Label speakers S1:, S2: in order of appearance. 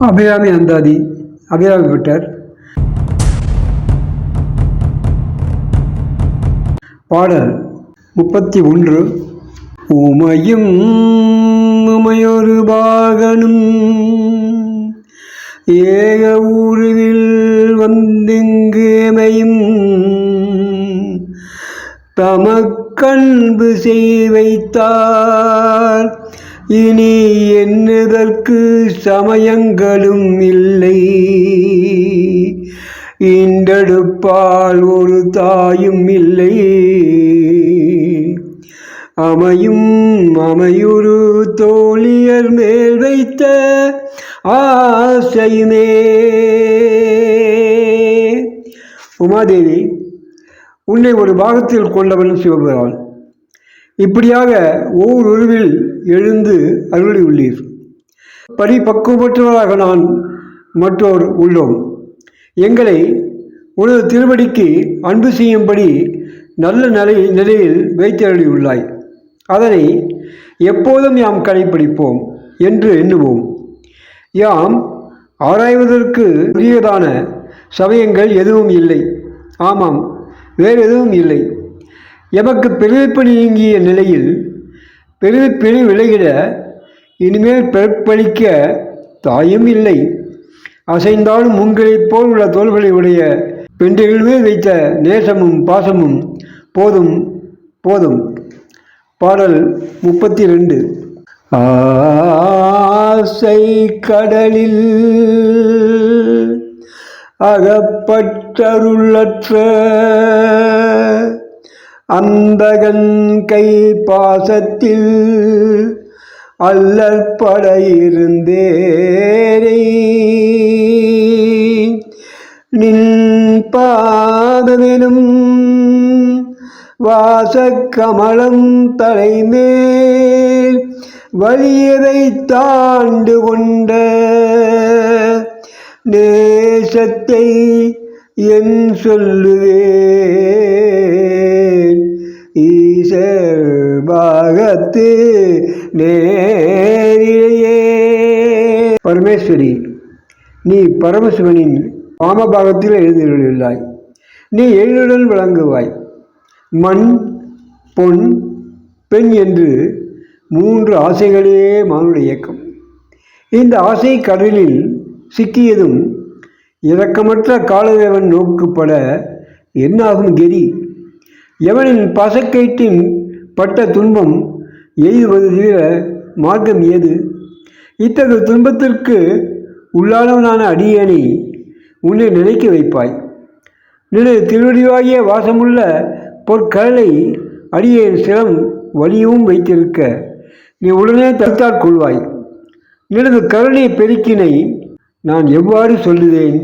S1: அபிராமி அந்தாதி Abirami butter. பாடல் 31. உமையும் உமையொரு பாகனும் ஏக ஊருவில் வந்தெங்கேமையும் தமக்கன்பு செய்வைத்தார் இனி என்னதற்கு சமயங்களும் இல்லை. ஈண்டெடுப்பால் ஒரு தாயும் இல்லை. அமையும் அமையுறு தோழியர் மேல் வைத்த ஆசையுமே. உமாதேவி, உன்னை ஒரு பாகத்தில் கொண்டவன் சிவபெருமான். இப்படியாக ஓருருவில் எழுந்து அருளியுள்ளீர். பரிபக்குவற்றவராக நான் மற்றோர் உள்ளோம். எங்களை உனது திருவடிக்கு அன்பு செய்யும்படி நல்ல நிலையில் வைத்தருளியுள்ளாய். அதனை எப்போதும் யாம் கடைப்பிடிப்போம் என்று எண்ணுவோம். யாம் ஆராய்வதற்கு உரியதான சமயங்கள் எதுவும் இல்லை. ஆமாம், வேறு எதுவும் இல்லை. எமக்கு பெருவிப்பணி நீங்கிய நிலையில் பெருவிப்பணி விலகிட இனிமேல் பிறப்பளிக்க தாயும் இல்லை. அசைந்தாலும் உங்களைப் போல் உள்ள தோள்களை உடைய பெண்களிலுமே வைத்த நேசமும் பாசமும் போதும் போதும். பாடல் 32. ஆசை கடலில் அகப்பற்றருளற்ற அந்தகன் கை பாசத்தில் அல்லற்பட இருந்தேரை நின் பாதமெனும் வாசக்கமலம் தலைமேல் வலியதை தாண்டு கொண்ட நேசத்தை என் சொல்லுவேன். ஈசர் பாகத்து நேரிலேயே. பரமேஸ்வரி, நீ பரமசிவனின் வாமபாகத்தில் எழுந்துள்ளாய். நீ எழிலுடன் விளங்குவாய். மண், பொன், பெண் என்று 3 ஆசைகளே மானுடைய இயக்கம். இந்த ஆசை கடலில் சிக்கியதும் இரக்கமற்ற காலதேவன் நோக்குப்பட என்னாகும் கெதி? எவனின் பசக்கயிற்றின் பட்ட துன்பம் எய்துவது தவிர மார்க்கம் ஏது? இத்தகைய துன்பத்திற்கு உள்ளானவனான அடியேனை உன்னை நினைக்க வைப்பாய். நினை திருவடிவாகிய வாசமுள்ள பொற்கடலை அடியேன் சிரம் வலியவும் வைத்திருக்க நீ உடனே தடுத்தாற் கொள்வாய். நினது கருணை பெருக்கினை நான் எவ்வாறு சொல்லுவேன்?